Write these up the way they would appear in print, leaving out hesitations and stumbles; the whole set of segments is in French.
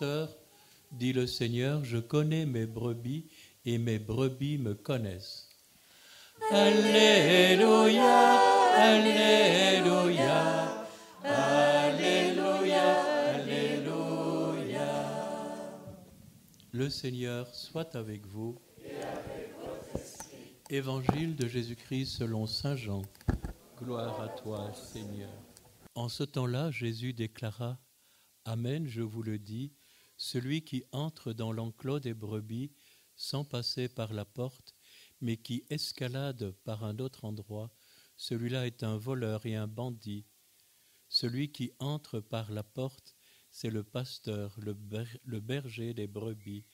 pasteur, dit le Seigneur, je connais mes brebis et mes brebis me connaissent. Alléluia, Alléluia, Alléluia, Alléluia. Le Seigneur soit avec vous. Et avec votre esprit. Évangile de Jésus-Christ selon saint Jean. Gloire à toi, Seigneur. En ce temps-là, Jésus déclara, Amen, je vous le dis, celui qui entre dans l'enclos des brebis sans passer par la porte, mais qui escalade par un autre endroit, celui-là est un voleur et un bandit. Celui qui entre par la porte, c'est le pasteur, le berger des brebis.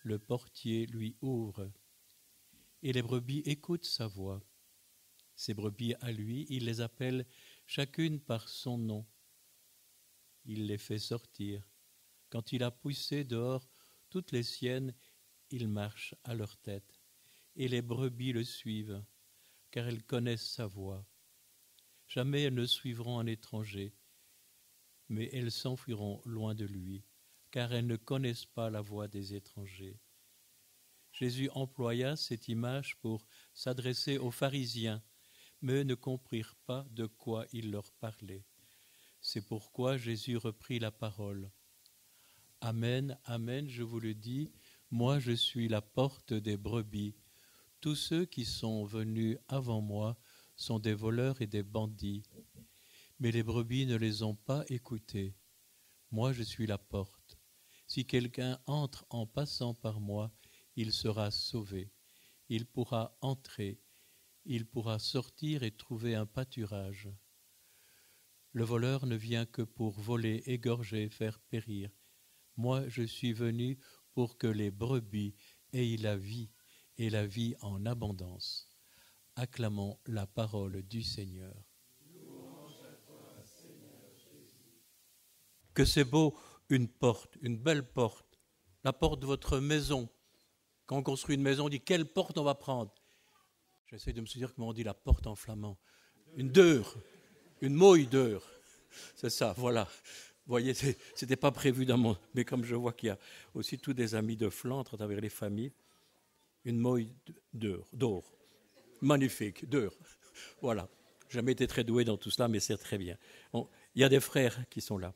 Le portier lui ouvre. Et les brebis écoutent sa voix. Ces brebis à lui, il les appelle chacune par son nom. Il les fait sortir. Quand il a poussé dehors toutes les siennes, il marche à leur tête. Et les brebis le suivent, car elles connaissent sa voix. Jamais elles ne suivront un étranger, mais elles s'enfuiront loin de lui, car elles ne connaissent pas la voix des étrangers. Jésus employa cette image pour s'adresser aux pharisiens, mais eux ne comprirent pas de quoi il leur parlait. C'est pourquoi Jésus reprit la parole. Amen, amen, je vous le dis, moi je suis la porte des brebis. Tous ceux qui sont venus avant moi sont des voleurs et des bandits, mais les brebis ne les ont pas écoutés. Moi je suis la porte. Si quelqu'un entre en passant par moi, il sera sauvé. Il pourra entrer, il pourra sortir et trouver un pâturage. Le voleur ne vient que pour voler, égorger, faire périr. Moi je suis venu pour que les brebis aient la vie, et la vie en abondance. Acclamons la parole du Seigneur. Louange à toi, Seigneur Jésus. Que c'est beau, une porte, une belle porte, la porte de votre maison. Quand on construit une maison, on dit quelle porte on va prendre. J'essaie de me souvenir comment on dit la porte en flamand. Une deur, une moille deur. C'est ça, voilà. Vous voyez, c'était pas prévu dans mon... Mais comme je vois qu'il y a aussi tous des amis de Flandre à travers les familles, une moille d'or. Magnifique, d'or. Voilà. J'ai jamais été très doué dans tout cela, mais c'est très bien. Bon, il y a des frères qui sont là.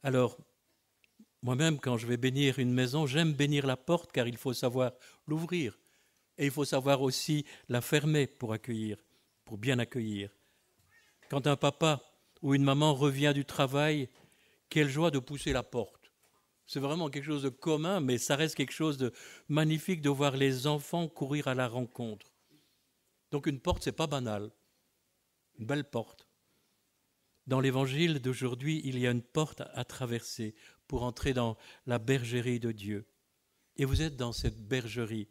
Alors, moi-même, quand je vais bénir une maison, j'aime bénir la porte car il faut savoir l'ouvrir. Et il faut savoir aussi la fermer pour accueillir, pour bien accueillir. Quand un papa ou une maman revient du travail, quelle joie de pousser la porte. C'est vraiment quelque chose de commun, mais ça reste quelque chose de magnifique de voir les enfants courir à la rencontre. Donc une porte, c'est pas banal. Une belle porte. Dans l'évangile d'aujourd'hui, il y a une porte à traverser pour entrer dans la bergerie de Dieu. Et vous êtes dans cette bergerie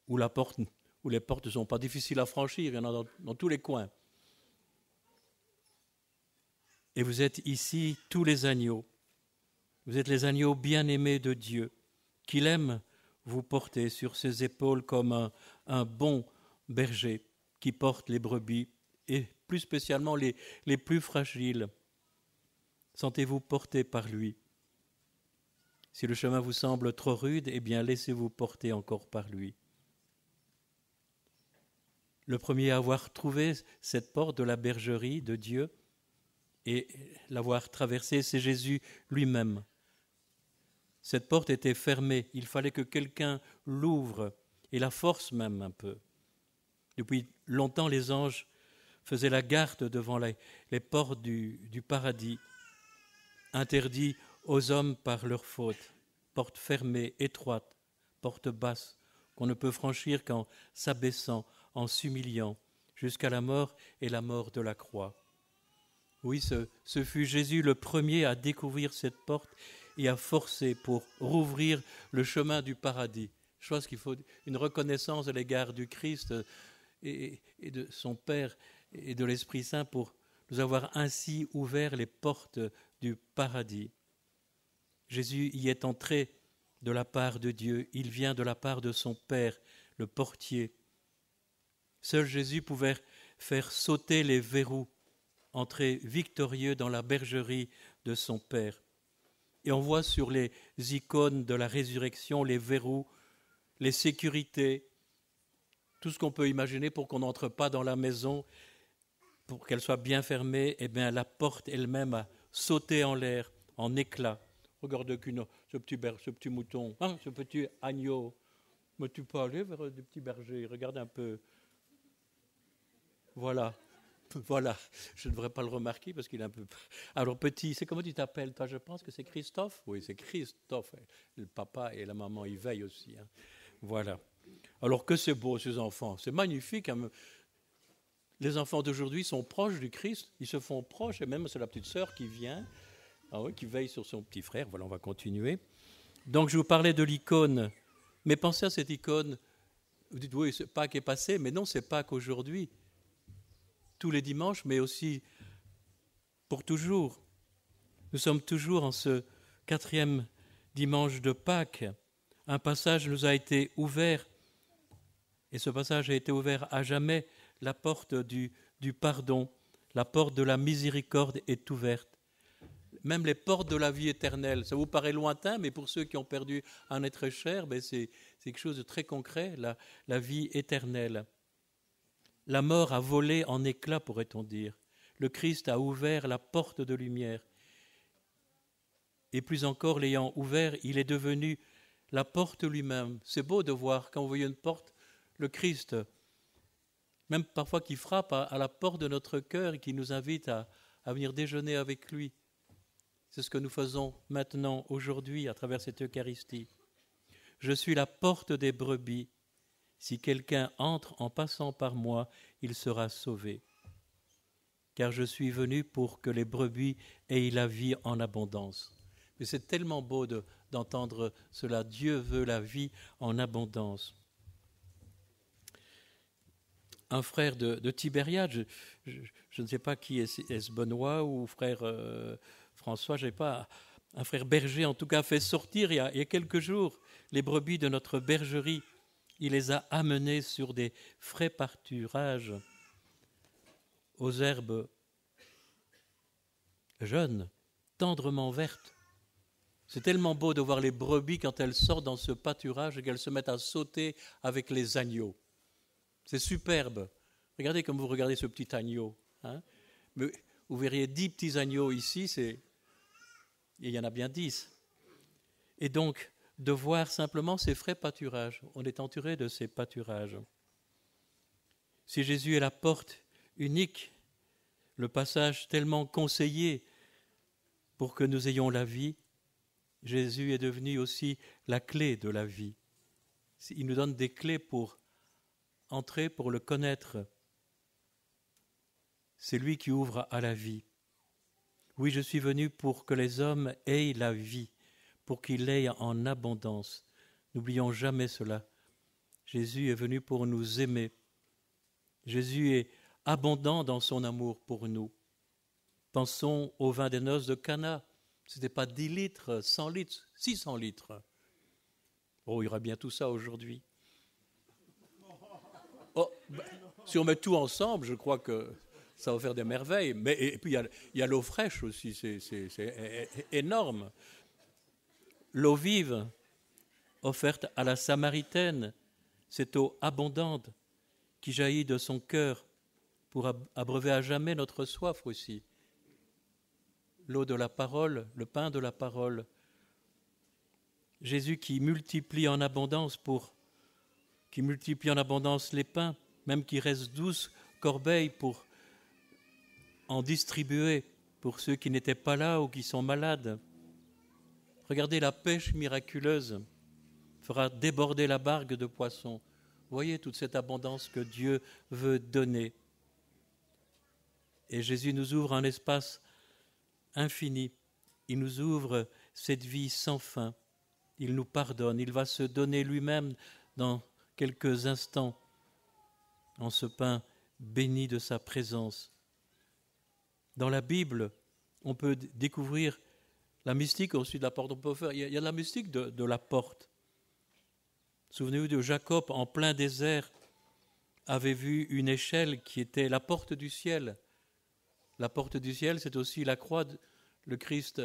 où les portes ne sont pas difficiles à franchir, il y en a dans tous les coins. Et vous êtes ici tous les agneaux. Vous êtes les agneaux bien-aimés de Dieu, qu'il aime vous porter sur ses épaules comme un bon berger qui porte les brebis, et plus spécialement les plus fragiles. Sentez-vous porté par lui. Si le chemin vous semble trop rude, eh bien laissez-vous porter encore par lui. Le premier à avoir trouvé cette porte de la bergerie de Dieu et l'avoir traversée, c'est Jésus lui-même. Cette porte était fermée, il fallait que quelqu'un l'ouvre et la force même un peu. Depuis longtemps, les anges faisaient la garde devant les portes du paradis, interdits aux hommes par leur faute, portes fermées, étroites, portes basses, qu'on ne peut franchir qu'en s'abaissant, en s'humiliant, jusqu'à la mort et la mort de la croix. Oui, ce fut Jésus le premier à découvrir cette porte et à forcer pour rouvrir le chemin du paradis. Je pense qu'il faut une reconnaissance à l'égard du Christ et de son Père et de l'Esprit Saint pour nous avoir ainsi ouvert les portes du paradis. Jésus y est entré de la part de Dieu, il vient de la part de son Père, le portier. Seul Jésus pouvait faire sauter les verrous, entrer victorieux dans la bergerie de son Père. Et on voit sur les icônes de la résurrection les verrous, les sécurités, tout ce qu'on peut imaginer pour qu'on n'entre pas dans la maison, pour qu'elle soit bien fermée. Eh bien, la porte elle-même a sauté en l'air, en éclats. Regarde ce petit mouton, hein, ce petit agneau. Mais tu peux aller vers des petits bergers, regarde un peu. Voilà. Voilà, je ne devrais pas le remarquer parce qu'il est un peu... Alors petit, c'est comment tu t'appelles toi? Je pense que c'est Christophe. Oui, c'est Christophe. Le papa et la maman, ils veillent aussi. Hein. Voilà. Alors que c'est beau ces enfants, c'est magnifique. Hein. Les enfants d'aujourd'hui sont proches du Christ, ils se font proches, et même c'est la petite sœur qui vient, qui veille sur son petit frère. Voilà, on va continuer. Donc je vous parlais de l'icône, mais pensez à cette icône. Vous dites, oui, Pâques est passé, mais non, c'est Pâques aujourd'hui. Tous les dimanches, mais aussi pour toujours. Nous sommes toujours en ce 4e dimanche de Pâques. Un passage nous a été ouvert, et ce passage a été ouvert à jamais. La porte du pardon, la porte de la miséricorde est ouverte. Même les portes de la vie éternelle, ça vous paraît lointain, mais pour ceux qui ont perdu un être cher, c'est quelque chose de très concret, la vie éternelle. La mort a volé en éclats, pourrait-on dire. Le Christ a ouvert la porte de lumière. Et plus encore, l'ayant ouvert, il est devenu la porte lui-même. C'est beau de voir, quand vous voyez une porte, le Christ, même parfois qui frappe à la porte de notre cœur et qui nous invite à venir déjeuner avec lui. C'est ce que nous faisons maintenant, aujourd'hui, à travers cette Eucharistie. Je suis la porte des brebis. Si quelqu'un entre en passant par moi, il sera sauvé. Car je suis venu pour que les brebis aient la vie en abondance. Mais c'est tellement beau d'entendre cela. Dieu veut la vie en abondance. Un frère de Tibériade, je ne sais pas qui est-ce Benoît ou frère François, je ne sais pas, un frère berger en tout cas, fait sortir il y a quelques jours les brebis de notre bergerie. Il les a amenées sur des frais pâturages aux herbes jeunes, tendrement vertes. C'est tellement beau de voir les brebis quand elles sortent dans ce pâturage et qu'elles se mettent à sauter avec les agneaux. C'est superbe. Regardez comme vous regardez ce petit agneau. Hein. Mais vous verriez 10 petits agneaux ici, et il y en a bien 10. Et donc, de voir simplement ces frais pâturages. On est entouré de ces pâturages. Si Jésus est la porte unique, le passage tellement conseillé pour que nous ayons la vie, Jésus est devenu aussi la clé de la vie. Il nous donne des clés pour entrer, pour le connaître. C'est lui qui ouvre à la vie. Oui, je suis venu pour que les hommes aient la vie, pour qu'ils l'aient en abondance. N'oublions jamais cela. Jésus est venu pour nous aimer. Jésus est abondant dans son amour pour nous. Pensons au vin des noces de Cana. Ce n'était pas 10 litres, 100 litres, 600 litres. Oh, il y aura bien tout ça aujourd'hui. Oh, si on met tout ensemble, je crois que ça va faire des merveilles. Et puis il y a l'eau fraîche aussi, c'est énorme. L'eau vive offerte à la Samaritaine, cette eau abondante qui jaillit de son cœur pour abreuver à jamais notre soif aussi. L'eau de la parole, le pain de la parole. Jésus qui multiplie en abondance les pains, même qu'il reste 12 corbeilles pour en distribuer pour ceux qui n'étaient pas là ou qui sont malades. Regardez, la pêche miraculeuse fera déborder la barque de poissons. Voyez toute cette abondance que Dieu veut donner. Et Jésus nous ouvre un espace infini. Il nous ouvre cette vie sans fin. Il nous pardonne. Il va se donner lui-même dans quelques instants en ce pain béni de sa présence. Dans la Bible, on peut découvrir la mystique aussi de la porte. Il y a la mystique de la porte. Souvenez-vous de Jacob en plein désert avait vu une échelle qui était la porte du ciel. La porte du ciel, c'est aussi la croix. Le Christ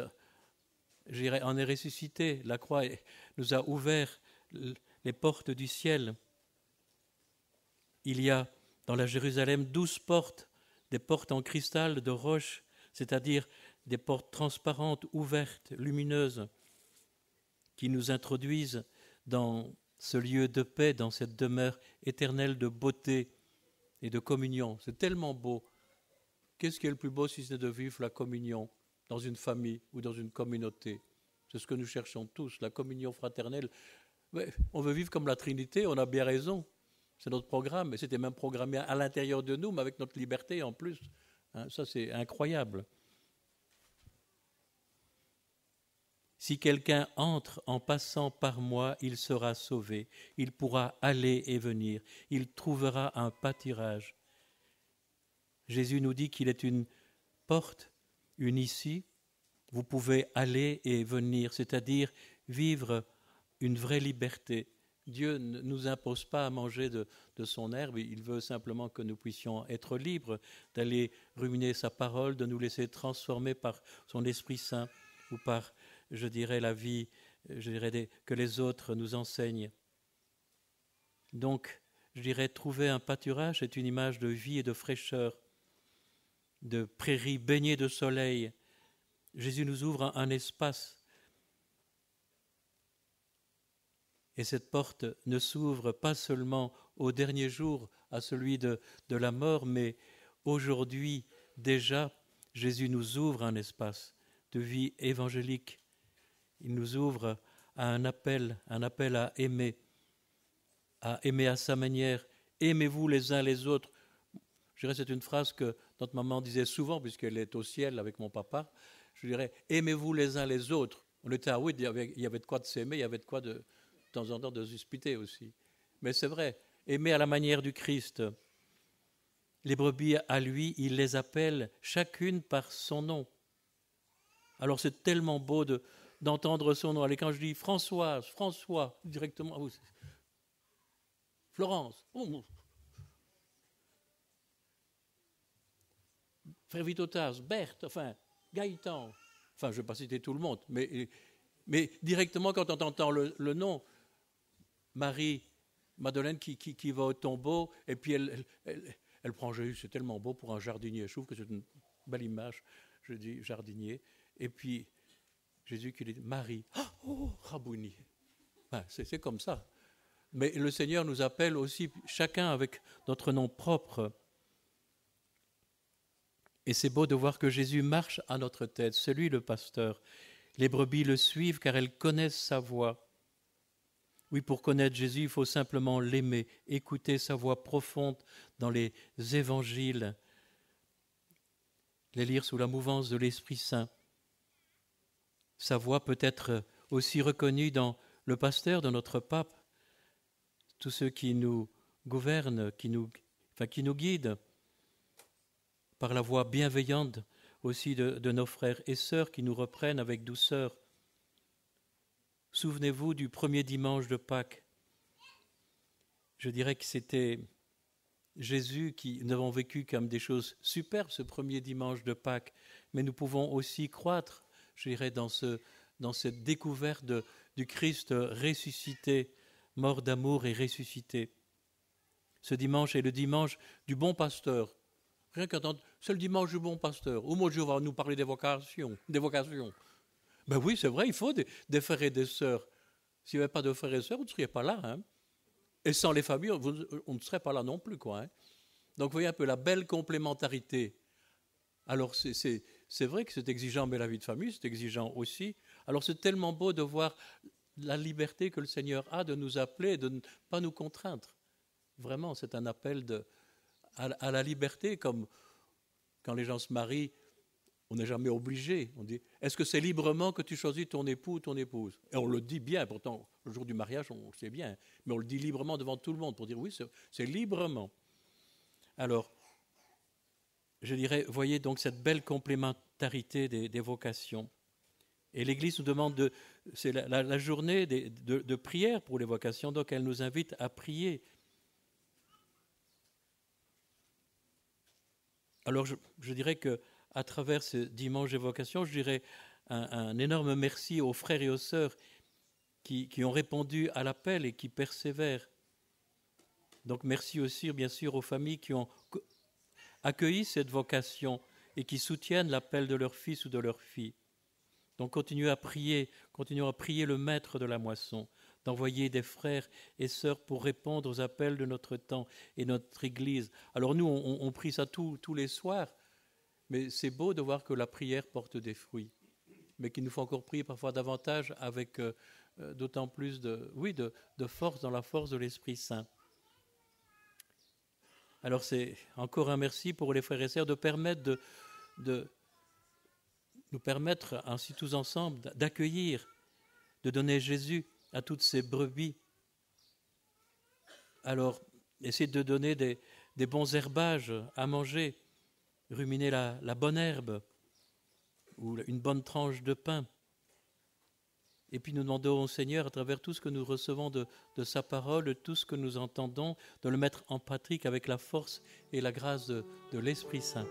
en est ressuscité. La croix nous a ouvert les portes du ciel. Il y a dans la Jérusalem 12 portes, des portes en cristal de roche, c'est-à-dire des portes transparentes, ouvertes, lumineuses, qui nous introduisent dans ce lieu de paix, dans cette demeure éternelle de beauté et de communion. C'est tellement beau. Qu'est-ce qui est le plus beau si ce n'est de vivre la communion dans une famille ou dans une communauté? C'est ce que nous cherchons tous, la communion fraternelle. Mais on veut vivre comme la Trinité, on a bien raison. C'est notre programme, et c'était même programmé à l'intérieur de nous, mais avec notre liberté en plus. Ça, c'est incroyable. Si quelqu'un entre en passant par moi, il sera sauvé. Il pourra aller et venir. Il trouvera un pâturage. Jésus nous dit qu'il est une porte, une issue. Vous pouvez aller et venir, c'est-à-dire vivre une vraie liberté. Dieu ne nous impose pas à manger de son herbe, il veut simplement que nous puissions être libres d'aller ruminer sa parole, de nous laisser transformer par son Esprit Saint ou par, je dirais, la vie, que les autres nous enseignent. Donc, je dirais, trouver un pâturage est une image de vie et de fraîcheur, de prairies baignées de soleil. Jésus nous ouvre un espace. Et cette porte ne s'ouvre pas seulement au dernier jour, à celui de la mort, mais aujourd'hui, déjà, Jésus nous ouvre un espace de vie évangélique. Il nous ouvre à un appel à aimer à sa manière. Aimez-vous les uns les autres. Je dirais, c'est une phrase que notre maman disait souvent, puisqu'elle est au ciel avec mon papa. Je dirais, aimez-vous les uns les autres. On était à Ouid, il y avait de quoi de s'aimer, il y avait de quoi de temps en temps de se disputer aussi. Mais c'est vrai, aimer à la manière du Christ. Les brebis à lui, il les appelle chacune par son nom. Alors c'est tellement beau d'entendre son nom. Allez, quand je dis Françoise, François, directement, Florence, Frère Vitotas, Berthe, Gaëtan, je ne vais pas citer tout le monde, mais directement quand on entend le nom, Marie, Madeleine qui va au tombeau, et puis elle prend Jésus, c'est tellement beau pour un jardinier, je trouve que c'est une belle image, je dis jardinier, et puis Jésus qui dit Marie, Rabouni, c'est comme ça. Mais le Seigneur nous appelle aussi, chacun avec notre nom propre. Et c'est beau de voir que Jésus marche à notre tête, c'est lui le pasteur. Les brebis le suivent car elles connaissent sa voix. Oui, pour connaître Jésus, il faut simplement l'aimer, écouter sa voix profonde dans les évangiles, les lire sous la mouvance de l'Esprit Saint. Sa voix peut être aussi reconnue dans le pasteur de notre pape, tous ceux qui nous gouvernent, qui nous guident, par la voix bienveillante aussi de nos frères et sœurs qui nous reprennent avec douceur. Souvenez-vous du premier dimanche de Pâques. Je dirais que c'était Jésus qui nous avons vécu comme des choses superbes ce premier dimanche de Pâques, mais nous pouvons aussi croître, je dirais, dans cette découverte du Christ ressuscité, mort d'amour et ressuscité. Ce dimanche est le dimanche du bon pasteur. Rien qu'entendre, c'est le dimanche du bon pasteur. Au mot Dieu va nous parler des vocations. Ben oui, c'est vrai, il faut des frères et des sœurs. S'il n'y avait pas de frères et sœurs, vous ne seriez pas là. Hein. Et sans les familles, on ne serait pas là non plus. Hein. Donc vous voyez un peu la belle complémentarité. Alors c'est vrai que c'est exigeant, mais la vie de famille, c'est exigeant aussi. Alors c'est tellement beau de voir la liberté que le Seigneur a de nous appeler, de ne pas nous contraindre. Vraiment, c'est un appel à la liberté, comme quand les gens se marient, on n'est jamais obligé. On dit, est-ce que c'est librement que tu choisis ton époux ou ton épouse? Et on le dit bien, pourtant, le jour du mariage, on le sait bien, mais on le dit librement devant tout le monde pour dire, oui, c'est librement. Alors, je dirais, voyez donc cette belle complémentarité des vocations. Et l'Église nous demande, c'est la journée de prière pour les vocations, donc elle nous invite à prier. Alors je dirais qu'à travers ce dimanche des vocations, je dirais un énorme merci aux frères et aux sœurs qui ont répondu à l'appel et qui persévèrent. Donc merci aussi, bien sûr, aux familles qui ont accueilli cette vocation et qui soutiennent l'appel de leur fils ou de leur fille. Donc continuons à prier le maître de la moisson, d'envoyer des frères et sœurs pour répondre aux appels de notre temps et notre Église. Alors nous, on prie ça tous les soirs, mais c'est beau de voir que la prière porte des fruits, mais qu'il nous faut encore prier parfois davantage avec d'autant plus de force, dans la force de l'Esprit Saint. Alors c'est encore un merci pour les frères et sœurs de nous permettre ainsi tous ensemble d'accueillir, de donner Jésus à toutes ces brebis. Alors, essayez de donner des bons herbages à manger, ruminer la bonne herbe ou une bonne tranche de pain. Et puis nous demandons au Seigneur, à travers tout ce que nous recevons de sa parole, de tout ce que nous entendons, de le mettre en pratique avec la force et la grâce de l'Esprit Saint.